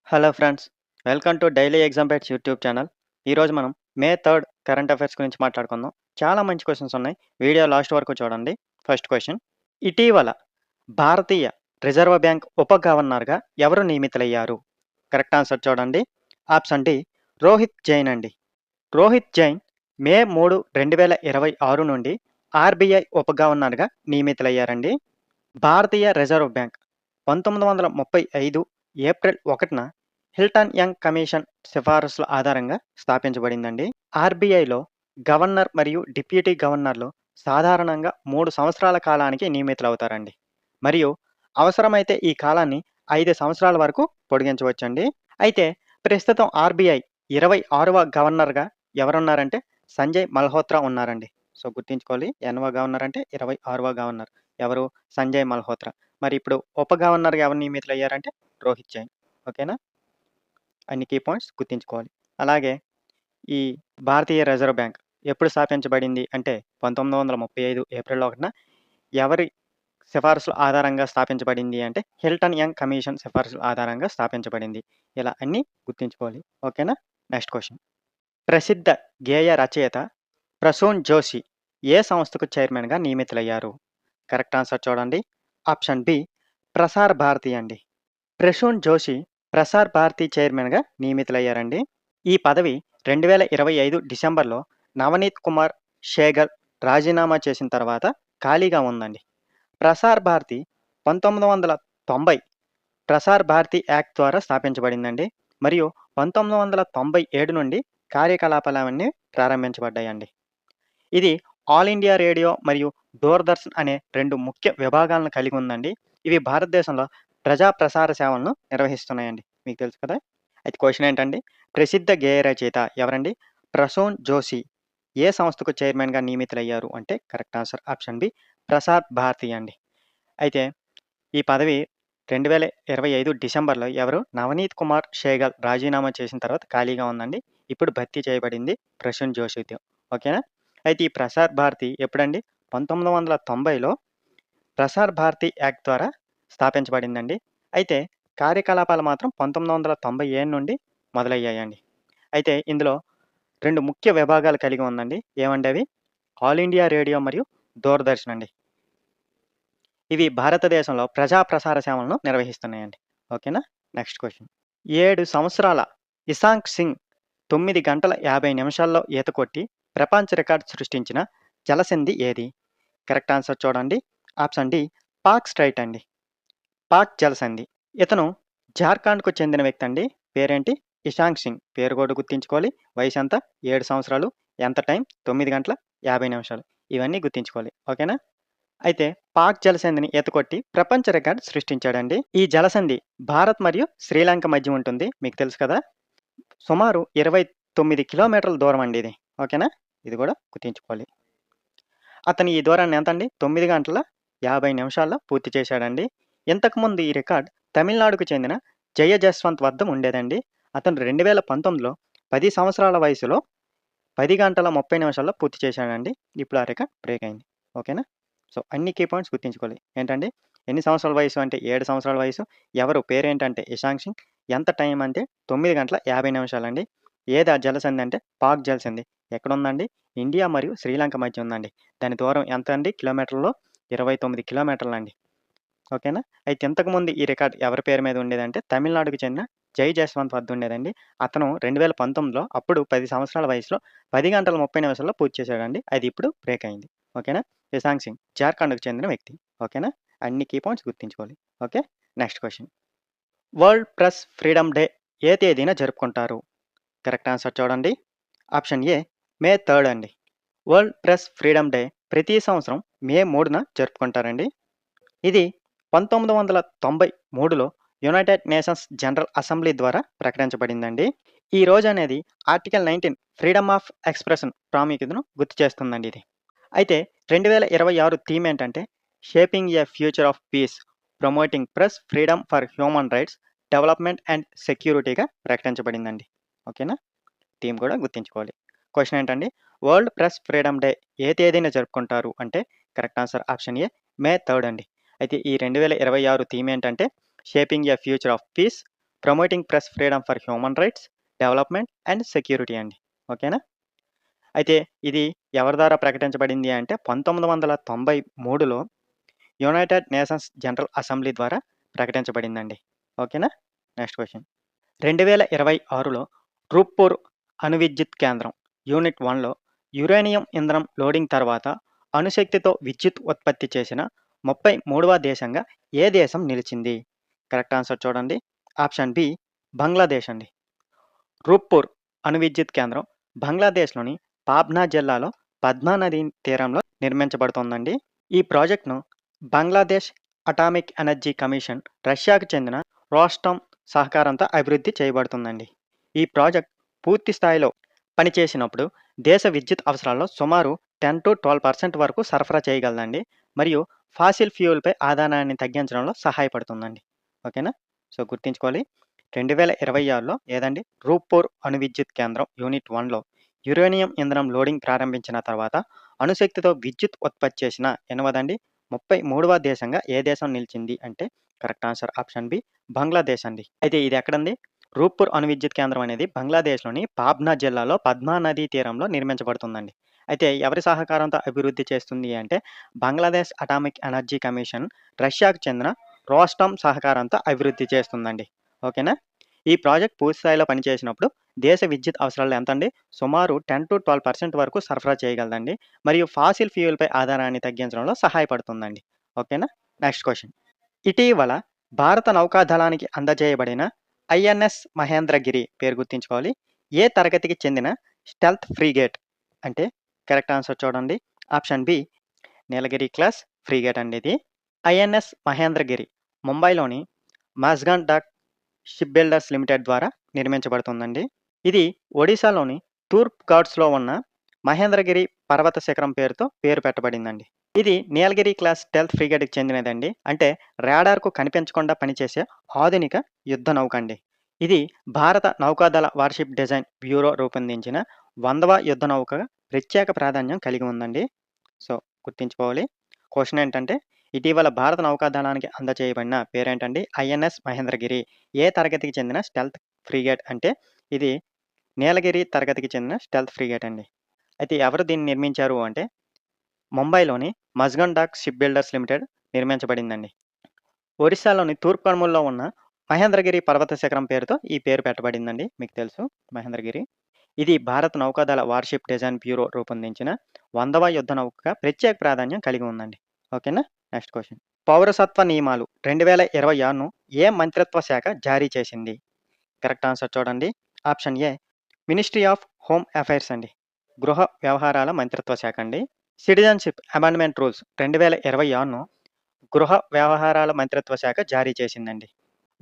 Hello friends, welcome to daily exam bites YouTube channel. ఈరోజు మనం మే 3 current affairs గురించి మాట్లాడుకుందాం. చాలా మంచి క్వెషన్స్ ఉన్నాయి. వీడియో లాస్ట్ వరకు చూడండి. ఫస్ట్ క్వెషన్, ఇటీవల భారతీయ రిజర్వ్ బ్యాంక్ ఉప గవర్నర్‌గా ఎవరు నియమితులయ్యారు? కరెక్ట్ ఆన్సర్ చూడండి. ఆప్షన్ డి రోహిత్ జైన్ అండి. రోహిత్ జైన్ మే 3, 2026 నుండి ఆర్‌బీఐ ఉప గవర్నర్‌గా నియమితులయ్యారండి. భారతీయ రిజర్వ్ బ్యాంక్ 1935 ఏప్రిల్ 1న హిల్టన్ యంగ్ కమిషన్ సిఫారసుల ఆధారంగా స్థాపించబడిందండి. ఆర్‌బీఐలో గవర్నర్ మరియు డిప్యూటీ గవర్నర్లు సాధారణంగా 3 సంవత్సరాల కాలానికి నియమితులవుతారండి. మరియు అవసరమైతే ఈ కాలాన్ని 5 సంవత్సరాల వరకు పొడిగించవచ్చండి. అయితే ప్రస్తుతం ఆర్‌బీఐ 26వ గవర్నర్‌గా ఎవరున్నారంటే సంజయ్ మల్హోత్రా ఉన్నారండి. సో, గుర్తుంచుకోవాలి. ఎన్నవ గవర్నర్ అంటే 26వ గవర్నర్. ఎవరు? సంజయ్ మల్హోత్రా. మరి ఇప్పుడు ఉప గవర్నర్‌గా ఎవరు నియమితులయ్యారంటే రోహిత్ జైన్. ఓకేనా? అన్ని కీ పాయింట్స్ గుర్తుంచుకోవాలి. అలాగే ఈ భారతీయ రిజర్వ్ బ్యాంక్ ఎప్పుడు స్థాపించబడింది అంటే 1935 ఏప్రిల్ 1న ఎవరి సిఫారసుల ఆధారంగా స్థాపించబడింది అంటే హిల్టన్ యంగ్ కమిషన్ సిఫారసుల ఆధారంగా స్థాపించబడింది. ఇలా అన్నీ గుర్తుంచుకోవాలి. ఓకేనా? Next question. ప్రసిద్ధ గేయ రచయిత ప్రసూన్ జోషి ఏ సంస్థకు చైర్మన్‌గా నియమితులయ్యారు? కరెక్ట్ ఆన్సర్ చూడండి. ఆప్షన్ బి ప్రసార్ భారతి అండి. ప్రసూన్ జోషి ప్రసార్ భారతి చైర్మన్‌గా నియమితులయ్యారండి. ఈ పదవి 2025 డిసెంబర్‌లో నవనీత్ కుమార్ షేగల్ రాజీనామా చేసిన తర్వాత ఖాళీగా ఉందండి. ప్రసార్ భారతి 1990 ప్రసార్ భారతి యాక్ట్ ద్వారా స్థాపించబడిందండి. మరియు 1997 నుండి కార్యకలాపాలవన్నీ ప్రారంభించబడ్డాయండి. ఇది ఆల్ ఇండియా రేడియో మరియు దూరదర్శన్ అనే 2 ముఖ్య విభాగాలను కలిగి ఉందండి. ఇవి భారతదేశంలో ప్రజా ప్రసార సేవలను నిర్వహిస్తున్నాయండి. మీకు తెలుసు కదా! అయితే క్వెషన్ ఏంటండి? ప్రసిద్ధ గేయ రచయిత ఎవరండి? ప్రసూన్ జోషి ఏ సంస్థకు చైర్మన్‌గా నియమితులయ్యారు అంటే correct answer option B ప్రసార్ Bharati అండి. అయితే ఈ పదవి 2025 డిసెంబర్‌లో ఎవరు? నవనీత్ కుమార్ షేగల్ రాజీనామా చేసిన తర్వాత ఖాళీగా ఉందండి. ఇప్పుడు భర్తీ చేయబడింది ప్రసూన్ జోషితో. ఓకేనా? అయితే ఈ ప్రసార్ భారతి ఎప్పుడండి? 1990లో ప్రసార్ భారతి యాక్ట్ ద్వారా స్థాపించబడిందండి. అయితే కార్యకలాపాలు మాత్రం 1997 నుండి మొదలయ్యాయండి. అయితే ఇందులో 2 ముఖ్య విభాగాలు కలిగి ఉందండి. ఏవండి అవి? ఆల్ ఇండియా రేడియో మరియు దూరదర్శన్ అండి. ఇవి భారతదేశంలో ప్రజా ప్రసార సేవలను నిర్వహిస్తున్నాయండి. ఓకేనా? Next question. 7 సంవత్సరాల ఇషాంక్ సింగ్ 9 గంటల 50 నిమిషాల్లో ఈత కొట్టి ప్రపంచ రికార్డ్ సృష్టించిన జలసంధి ఏది? కరెక్ట్ ఆన్సర్ చూడండి. ఆప్షన్ డి పాక్ స్ట్రైట్ అండి. పాక్ జలసంధి. ఇతను జార్ఖండ్‌కు చెందిన వ్యక్తి అండి. పేరేంటి? ఇషాంక్ సింగ్. పేరు కూడా గుర్తుంచుకోవాలి. వయసు ఎంత? 7 సంవత్సరాలు. ఎంత టైం? 9 గంటల 50 నిమిషాలు. ఇవన్నీ గుర్తుంచుకోవాలి. ఓకేనా? అయితే పాక్ జలసంధిని ఈతకొట్టి ప్రపంచ రికార్డ్ సృష్టించాడండి. ఈ జలసంధి భారత్ మరియు శ్రీలంక మధ్య ఉంటుంది. మీకు తెలుసు కదా! సుమారు 29 కిలోమీటర్ల దూరం అండి ఇది. ఓకేనా? ఇది కూడా గుర్తుంచుకోవాలి. అతను ఈ దూరాన్ని ఎంతండి? 9 గంటల 50 నిమిషాల్లో పూర్తి చేశాడండి. ఇంతకుముందు ఈ రికార్డ్ తమిళనాడుకు చెందిన జయ జస్వంత్ వద్ద ఉండేదండి. అతను 2019లో 10 సంవత్సరాల వయసులో 10 గంటల 30 నిమిషాల్లో పూర్తి చేశాడండి. ఇప్పుడు ఆ రికార్డ్ బ్రేక్ అయింది. ఓకేనా? సో, అన్ని కీ పాయింట్స్ గుర్తుంచుకోవాలి. ఏంటండి? ఎన్ని సంవత్సరాల వయసు అంటే 7 సంవత్సరాల వయసు. ఎవరు? పేరేంటంటే ఇషాంక్ సింగ్. ఎంత టైం అంటే 9 గంటల 50 నిమిషాలండి. ఏది ఆ జలసంధి అంటే పాక్ జలసంధి. ఎక్కడుందండి? ఇండియా మరియు శ్రీలంక మధ్య ఉందండి. దాని దూరం ఎంత అండి కిలోమీటర్‌లో? 29 కిలోమీటర్లండి. ఓకేనా? అయితే ఇంతకుముందు ఈ రికార్డ్ ఎవరి పేరు మీద ఉండేదంటే తమిళనాడుకు చెందిన జై జస్వంత్ వద్ద ఉండేదండి. అతను 2019లో అప్పుడు 10 సంవత్సరాల వయసులో 10 గంటల 30 నిమిషాల్లో పూర్తి చేశాడండి. అది ఇప్పుడు బ్రేక్ అయింది. ఓకేనా? ఇషాంక్ సింగ్ జార్ఖండ్‌కు చెందిన వ్యక్తి. ఓకేనా? అన్ని కీ పాయింట్స్ గుర్తుంచుకోవాలి. Okay. Next question. World press freedom day ఏ తేదీన జరుపుకుంటారు? కరెక్ట్ ఆన్సర్ చూడండి. ఆప్షన్ ఏ మే 3 అండి. వరల్డ్ ప్రెస్ ఫ్రీడమ్ డే ప్రతి సంవత్సరం మే 3న జరుపుకుంటారండి. ఇది 1993లో యునైటెడ్ నేషన్స్ జనరల్ అసెంబ్లీ ద్వారా ప్రకటించబడిందండి. ఈ రోజు అనేది ఆర్టికల్ 19 ఫ్రీడమ్ ఆఫ్ ఎక్స్‌ప్రెషన్ ప్రాముఖ్యతను గుర్తు చేస్తుందండి ఇది. అయితే 2026 థీమ్ ఏంటంటే shaping a future of peace, promoting press freedom for human rights, development and సెక్యూరిటీగా ప్రకటించబడిందండి. ఓకేనా? థీమ్ కూడా గుర్తుంచుకోవాలి. క్వెషన్ ఏంటండి? వరల్డ్ ప్రెస్ ఫ్రీడమ్ డే ఏ తేదీన జరుపుకుంటారు అంటే correct answer option A May 3 అండి. అయితే ఈ 2026 థీమ్ ఏంటంటే shaping a future of peace, promoting press freedom for human rights, development and security అండి. ఓకేనా? అయితే ఇది ఎవరి ద్వారా ప్రకటించబడింది అంటే 1993లో యునైటెడ్ నేషన్స్ జనరల్ అసెంబ్లీ ద్వారా ప్రకటించబడిందండి. ఓకేనా? Next question. 2026లో రూప్పూర్ అణు విద్యుత్ కేంద్రం యూనిట్ 1లో యురేనియం ఇంధనం లోడింగ్ తర్వాత అణుశక్తితో విద్యుత్ ఉత్పత్తి చేసిన 33వ దేశంగా ఏ దేశం నిలిచింది? కరెక్ట్ ఆన్సర్ చూడండి. ఆప్షన్ బి బంగ్లాదేశ్ అండి. రూప్పూర్ అణు విద్యుత్ కేంద్రం బంగ్లాదేశ్లోని పాబ్నా జిల్లాలో పద్మా నదీ తీరంలో నిర్మించబడుతోందండి. ఈ ప్రాజెక్టును బంగ్లాదేశ్ అటామిక్ ఎనర్జీ కమిషన్, రష్యాకు చెందిన రోస్టామ్ సహకారంతో అభివృద్ధి చేయబడుతుందండి. ఈ ప్రాజెక్ట్ పూర్తి స్థాయిలో పనిచేసినప్పుడు దేశ విద్యుత్ అవసరాల్లో సుమారు 10-12% వరకు సరఫరా చేయగలదండి. మరియు ఫాసిల్ ఫ్యూయల్పై ఆధారాన్ని తగ్గించడంలో సహాయపడుతుందండి. ఓకేనా? సో గుర్తుంచుకోవాలి. 2026లో ఏదండి రూప్పూర్ అణు విద్యుత్ కేంద్రం యూనిట్ 1లో యురేనియం ఇంధనం లోడింగ్ ప్రారంభించిన తర్వాత అణుశక్తితో విద్యుత్ ఉత్పత్తి చేసిన 33వ దేశంగా ఏ దేశం నిలిచింది అంటే correct answer option B Bangladesh అండి. అయితే ఇది ఎక్కడండి? రూప్పూర్ అణు విద్యుత్ కేంద్రం అనేది బంగ్లాదేశ్లోని పాబ్నా జిల్లాలో పద్మా నదీ తీరంలో నిర్మించబడుతుందండి. అయితే ఎవరి సహకారంతో అభివృద్ధి చేస్తుంది అంటే బంగ్లాదేశ్ అటామిక్ ఎనర్జీ కమిషన్, రష్యాకు చెందిన రోస్టామ్ సహకారంతో అభివృద్ధి చేస్తుందండి. ఓకేనా? ఈ ప్రాజెక్ట్ పూర్తి స్థాయిలో పనిచేసినప్పుడు దేశ విద్యుత్ అవసరాలు ఎంతండి? సుమారు 10-12% వరకు సరఫరా చేయగలదండి. మరియు ఫాసిల్ ఫ్యూయల్పై ఆధారాన్ని తగ్గించడంలో సహాయపడుతుందండి. ఓకేనా? Next question. ఇటీవల భారత నౌకాదళానికి అందజేయబడిన ఐఎన్ఎస్ మహేంద్రగిరి పేరు గుర్తుంచుకోవాలి. ఏ తరగతికి చెందిన స్టెల్త్ ఫ్రీగేట్ అంటే కరెక్ట్ ఆన్సర్ చూడండి. ఆప్షన్ బి నీలగిరి క్లాస్ ఫ్రీగేట్ అండి. ఇది ఐఎన్ఎస్ మహేంద్రగిరి ముంబైలోని మాజ్గాన్ డాక్ షిప్ బిల్డర్స్ లిమిటెడ్ ద్వారా నిర్మించబడుతుందండి. ఇది ఒడిశాలోని తూర్పు ఘాట్స్లో ఉన్న మహేంద్రగిరి పర్వత శిఖరం పేరుతో పేరు పెట్టబడిందండి. ఇది నీలగిరి క్లాస్ స్టెల్త్ ఫ్రిగేట్కి చెందినదండి. అంటే రాడార్కు కనిపించకుండా పనిచేసే ఆధునిక యుద్ధ నౌక అండి. ఇది భారత నౌకాదళ వార్షిప్ డిజైన్ బ్యూరో రూపొందించిన 100వ యుద్ధ నౌకగా ప్రత్యేక ప్రాధాన్యం కలిగి ఉందండి. సో గుర్తుంచుకోవాలి. క్వశ్చన్ ఏంటంటే ఇటీవల భారత నౌకాదళానికి అందజేయబడిన పేరేంటండి? ఐఎన్ఎస్ మహేంద్రగిరి. ఏ తరగతికి చెందిన స్టెల్త్ ఫ్రిగేట్ అంటే ఇది నీలగిరి తరగతికి చెందిన స్టెల్త్ ఫ్రిగేట్ అండి. అయితే ఎవరు దీన్ని నిర్మించారు అంటే ముంబైలోని Mazagon dock ship builders limited నిర్మించబడిందండి. ఒరిస్సాలోని తూర్పు కనుమల్లో ఉన్న మహేంద్రగిరి పర్వత శిఖరం పేరుతో ఈ పేరు పెట్టబడిందండి. మీకు తెలుసు మహేంద్రగిరి. ఇది భారత నౌకాదళ వార్షిప్ డిజైన్ బ్యూరో రూపొందించిన 100వ యుద్ధ నౌకగా ప్రత్యేక ప్రాధాన్యం కలిగి ఉందండి. ఓకేనా? Next question. పౌరసత్వ నియమాలు 2026ను ఏ మంత్రిత్వ శాఖ జారీ చేసింది? కరెక్ట్ ఆన్సర్ చూడండి. Option A ministry of home affairs అండి. గృహ వ్యవహారాల మంత్రిత్వ శాఖ అండి. సిటిజన్షిప్ అమెండ్మెంట్ రూల్స్ 2026ను గృహ వ్యవహారాల మంత్రిత్వ శాఖ జారీ చేసిందండి.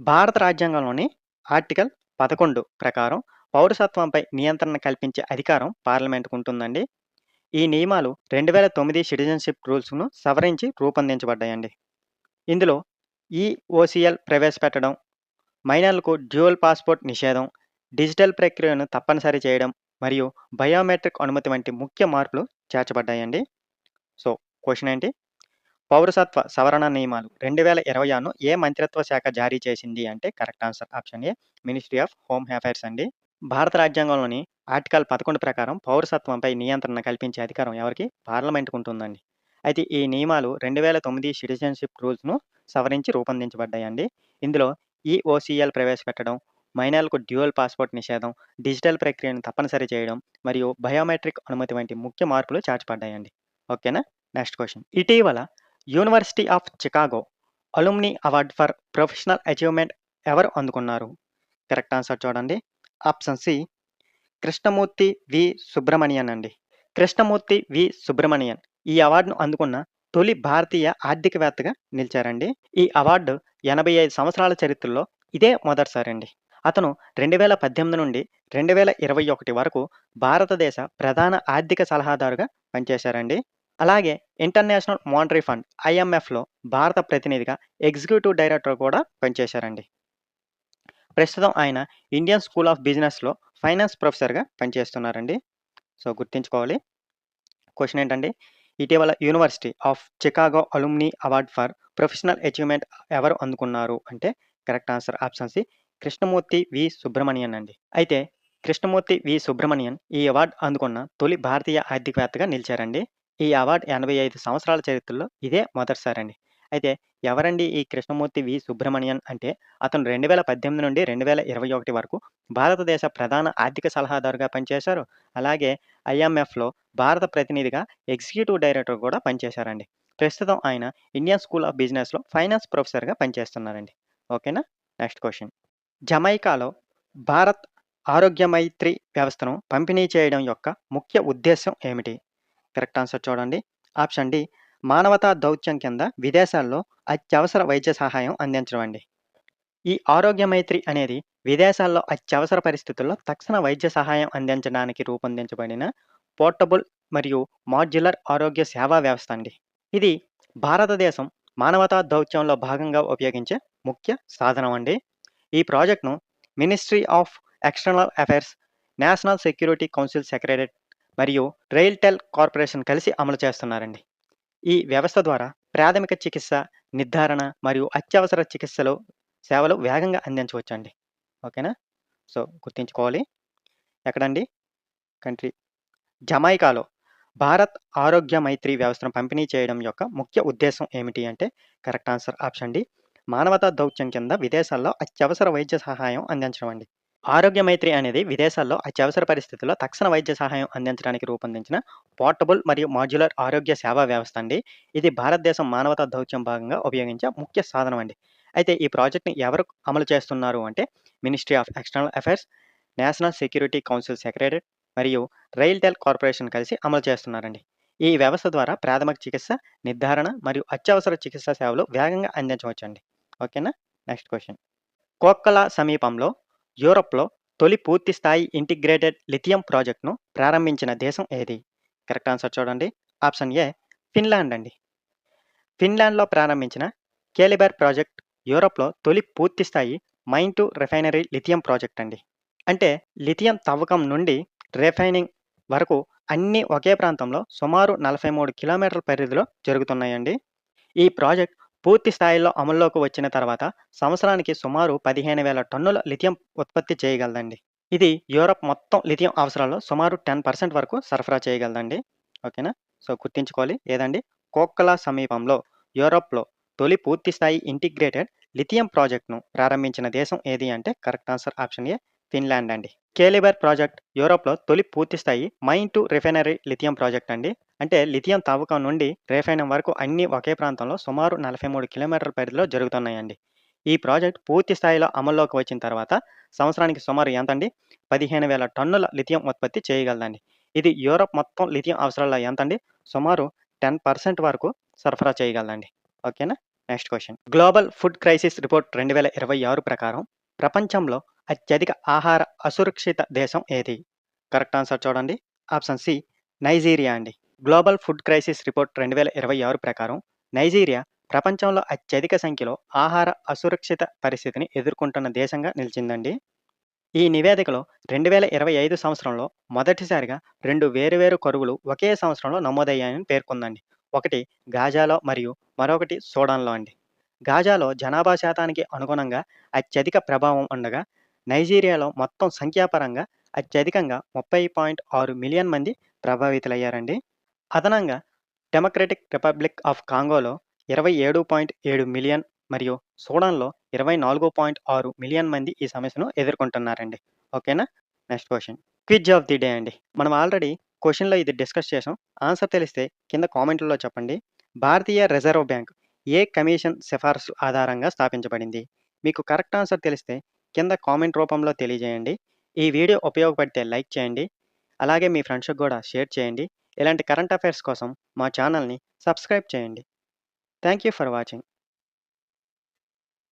భారత రాజ్యాంగంలోని ఆర్టికల్ 11 ప్రకారం పౌరసత్వంపై నియంత్రణ కల్పించే అధికారం పార్లమెంటుకు ఉంటుందండి. ఈ నియమాలు 2009 సిటిజన్షిప్ రూల్స్ను సవరించి రూపొందించబడ్డాయండి. ఇందులో ఈఓసిఎల్ ప్రవేశపెట్టడం, మైనర్లకు డ్యూయల్ పాస్పోర్ట్ నిషేధం, డిజిటల్ ప్రక్రియను తప్పనిసరి చేయడం మరియు బయోమెట్రిక్ అనుమతి వంటి ముఖ్య మార్పులు చేర్చబడ్డాయండి. సో క్వశ్చన్ ఏంటి? పౌరసత్వ సవరణ నియమాలు 2026ను ఏ మంత్రిత్వ శాఖ జారీ చేసింది అంటే correct answer option A ministry of home affairs అండి. భారత రాజ్యాంగంలోని ఆర్టికల్ 11 ప్రకారం పౌరసత్వంపై నియంత్రణ కల్పించే అధికారం ఎవరికి? పార్లమెంటుకు ఉంటుందండి. అయితే ఈ నియమాలు 2009 సిటిజన్షిప్ రూల్స్ను సవరించి రూపొందించబడ్డాయండి. ఇందులో ఈఓసిఎల్ ప్రవేశపెట్టడం, మైనర్లకు డ్యూయల్ పాస్పోర్ట్ నిషేధం, డిజిటల్ ప్రక్రియను తప్పనిసరి చేయడం మరియు బయోమెట్రిక్ అనుమతి వంటి ముఖ్య మార్పులు చేర్చబడ్డాయండి. ఓకేనా? Next question. ఇటీవల university of Chicago alumni award for professional achievement ఎవరు అందుకున్నారు? కరెక్ట్ ఆన్సర్ చూడండి. Option C Krishnamurthy V Subramanian అండి. కృష్ణమూర్తి వి సుబ్రమణియన్ ఈ అవార్డును అందుకున్న తొలి భారతీయ ఆర్థికవేత్తగా నిలిచారండి. ఈ అవార్డు 85 సంవత్సరాల చరిత్రలో ఇదే మొదటిసారి అండి. అతను 2018 నుండి 2021 వరకు భారతదేశ ప్రధాన ఆర్థిక సలహాదారుగా పనిచేశారండి. అలాగే ఇంటర్నేషనల్ మానిటరీ ఫండ్ ఐఎంఎఫ్లో భారత ప్రతినిధిగా ఎగ్జిక్యూటివ్ డైరెక్టర్ కూడా పనిచేశారండి. ప్రస్తుతం ఆయన ఇండియన్ స్కూల్ ఆఫ్ బిజినెస్లో ఫైనాన్స్ ప్రొఫెసర్గా పనిచేస్తున్నారండి. సో గుర్తుంచుకోవాలి. క్వశ్చన్ ఏంటండి? ఇటీవల university of Chicago alumni award for professional achievement ఎవరు అందుకున్నారు అంటే correct answer option C Krishnamurthy V. Subramanian అండి. అయితే కృష్ణమూర్తి వి. సుబ్రమణియన్ ఈ అవార్డ్ అందుకున్న తొలి భారతీయ ఆర్థికవేత్తగా నిలిచారండి. ఈ అవార్డ్ 85 సంవత్సరాల చరిత్రలో ఇదే మొదటిసారండి. అయితే ఎవరండి ఈ కృష్ణమూర్తి వి. సుబ్రమణియన్ అంటే అతను 2018 నుండి 2021 వరకు భారతదేశ ప్రధాన ఆర్థిక సలహాదారుగా పనిచేశారు. అలాగే ఐఎంఎఫ్‌లో భారత ప్రతినిధిగా ఎగ్జిక్యూటివ్ డైరెక్టర్ కూడా పనిచేశారండి. ప్రస్తుతం ఆయన ఇండియన్ స్కూల్ ఆఫ్ బిజినెస్‌లో ఫైనాన్స్ ప్రొఫెసర్‌గా పనిచేస్తున్నారండి. ఓకేనా? Next question. జమైకాలో భారత్ ఆరోగ్య మైత్రి వ్యవస్థను పంపిణీ చేయడం యొక్క ముఖ్య ఉద్దేశ్యం ఏమిటి? కరెక్ట్ ఆన్సర్ చూడండి. ఆప్షన్ డి మానవతా దౌత్యం కింద విదేశాల్లో అత్యవసర వైద్య సహాయం అందించడం అండి. ఈ ఆరోగ్య మైత్రి అనేది విదేశాల్లో అత్యవసర పరిస్థితుల్లో తక్షణ వైద్య సహాయం అందించడానికి రూపొందించబడిన పోర్టబుల్ మరియు మాడ్యులర్ ఆరోగ్య సేవా వ్యవస్థ అండి. ఇది భారతదేశం మానవతా దౌత్యంలో భాగంగా ఉపయోగించే ముఖ్య సాధనం అండి. ఈ ప్రాజెక్ట్‌ను ministry of external affairs, national security council secretariat మరియు రైల్టెల్ కార్పొరేషన్ కలిసి అమలు చేస్తున్నారండి. ఈ వ్యవస్థ ద్వారా ప్రాథమిక చికిత్స, నిర్ధారణ మరియు అత్యవసర సేవలు వేగంగా అందించవచ్చండి. ఓకేనా? సో, గుర్తుంచుకోవాలి. ఎక్కడండి? కంట్రీ జమైకాలో భారత్ ఆరోగ్య మైత్రి వ్యవస్థను పంపిణీ చేయడం యొక్క ముఖ్య ఉద్దేశ్యం ఏమిటి అంటే కరెక్ట్ ఆన్సర్ ఆప్షన్ డి మానవతా దౌత్యం కింద విదేశాల్లో అత్యవసర వైద్య సహాయం అందించడం అండి. ఆరోగ్య మైత్రి అనేది విదేశాల్లో అత్యవసర పరిస్థితుల్లో తక్షణ వైద్య సహాయం అందించడానికి రూపొందించిన పోర్టబుల్ మరియు మాడ్యులర్ ఆరోగ్య సేవా వ్యవస్థ అండి. ఇది భారతదేశం మానవతా దౌత్యం భాగంగా ఉపయోగించే ముఖ్య సాధనం అండి. అయితే ఈ ప్రాజెక్ట్‌ని ఎవరు అమలు చేస్తున్నారు అంటే ministry of external affairs, national security council secretariat మరియు రైల్టెల్ కార్పొరేషన్ కలిసి అమలు చేస్తున్నారండి. ఈ వ్యవస్థ ద్వారా ప్రాథమిక చికిత్స, నిర్ధారణ మరియు అత్యవసర చికిత్సా సేవలు వేగంగా అందించవచ్చండి. ఓకేనా? Next question. కోక్కల సమీపంలో యూరప్‌లో తొలి పూర్తి స్థాయి ఇంటిగ్రేటెడ్ లిథియం ప్రాజెక్ట్‌ను ప్రారంభించిన దేశం ఏది? కరెక్ట్ ఆన్సర్ చూడండి. ఆప్షన్ ఏ ఫిన్లాండ్ అండి. ఫిన్లాండ్‌లో ప్రారంభించిన కేలిబర్ ప్రాజెక్ట్ యూరప్‌లో తొలి పూర్తి స్థాయి mine to refinery lithium project అండి. అంటే లిథియం తవ్వకం నుండి రిఫైనింగ్ వరకు అన్నీ ఒకే ప్రాంతంలో సుమారు 43 కిలోమీటర్ల పరిధిలో జరుగుతున్నాయండి. ఈ ప్రాజెక్ట్ పూర్తి స్థాయిలో అమల్లోకి వచ్చిన తర్వాత సంవత్సరానికి సుమారు 15,000 టన్నుల లిథియం ఉత్పత్తి చేయగలదండి. ఇది యూరప్ మొత్తం లిథియం అవసరాల్లో సుమారు 10% వరకు సరఫరా చేయగలదండి. ఓకేనా? సో, గుర్తుంచుకోవాలి. ఏదండి? కోక్కల సమీపంలో యూరప్‌లో తొలి పూర్తి స్థాయి ఇంటిగ్రేటెడ్ లిథియం ప్రాజెక్ట్‌ను ప్రారంభించిన దేశం ఏది అంటే correct answer option A Finland అండి. కేలిబర్ ప్రాజెక్ట్ యూరప్‌లో తొలి పూర్తి స్థాయి mine to refinery lithium project అండి. అంటే లిథియం తవ్వకం నుండి రిఫైనింగ్ వరకు అన్నీ ఒకే ప్రాంతంలో సుమారు 43 కిలోమీటర్ల పరిధిలో జరుగుతున్నాయండి. ఈ ప్రాజెక్ట్ పూర్తి స్థాయిలో అమల్లోకి వచ్చిన తర్వాత సంవత్సరానికి సుమారు ఎంతండి? 15,000 టన్నుల లిథియం ఉత్పత్తి చేయగలదండి. ఇది యూరప్ మొత్తం లిథియం అవసరాల్లో ఎంతండి? సుమారు 10% వరకు సరఫరా చేయగలదండి. ఓకేనా? Next question. Global food crisis report 2026 ప్రకారం ప్రపంచంలో అత్యధిక ఆహార అసురక్షిత దేశం ఏది? కరెక్ట్ ఆన్సర్ చూడండి. ఆప్షన్ సి నైజీరియా అండి. గ్లోబల్ ఫుడ్ క్రైసిస్ రిపోర్ట్ 2026 ప్రకారం నైజీరియా ప్రపంచంలో అత్యధిక సంఖ్యలో ఆహార అసురక్షిత పరిస్థితిని ఎదుర్కొంటున్న దేశంగా నిలిచిందండి. ఈ నివేదికలో 2025 సంవత్సరంలో మొదటిసారిగా 2 వేరువేరు కరువులు ఒకే సంవత్సరంలో నమోదయ్యాయని పేర్కొందండి. ఒకటి గాజాలో మరియు మరొకటి సూడాన్‌లో అండి. గాజాలో జనాభా శాతానికి అనుగుణంగా అత్యధిక ప్రభావం ఉండగా, నైజీరియాలో మొత్తం సంఖ్యాపరంగా అత్యధికంగా 30.6 మిలియన్ మంది ప్రభావితులయ్యారండి. అదనంగా డెమోక్రటిక్ రిపబ్లిక్ ఆఫ్ కాంగోలో 27.7 మిలియన్ మరియు సూడాన్‌లో 24.6 మిలియన్ మంది ఈ సమస్యను ఎదుర్కొంటున్నారండి. ఓకేనా? Next question. Quiz of the day అండి. మనం ఆల్రెడీ క్వెషన్‌లో ఇది డిస్కస్ చేసాం. ఆన్సర్ తెలిస్తే కింద కామెంట్‌లలో చెప్పండి. భారతీయ రిజర్వ్ బ్యాంక్ ఏ కమిషన్ సిఫార్సు ఆధారంగా స్థాపించబడింది? మీకు కరెక్ట్ ఆన్సర్ తెలిస్తే కింద కామెంట్ రూపంలో తెలియజేయండి. ఈ వీడియో ఉపయోగపడితే లైక్ చేయండి. అలాగే మీ ఫ్రెండ్స్‌కి కూడా షేర్ చేయండి. ఇలాంటి కరెంట్ అఫైర్స్ కోసం మా ఛానల్‌ని సబ్స్క్రైబ్ చేయండి. Thank you for watching.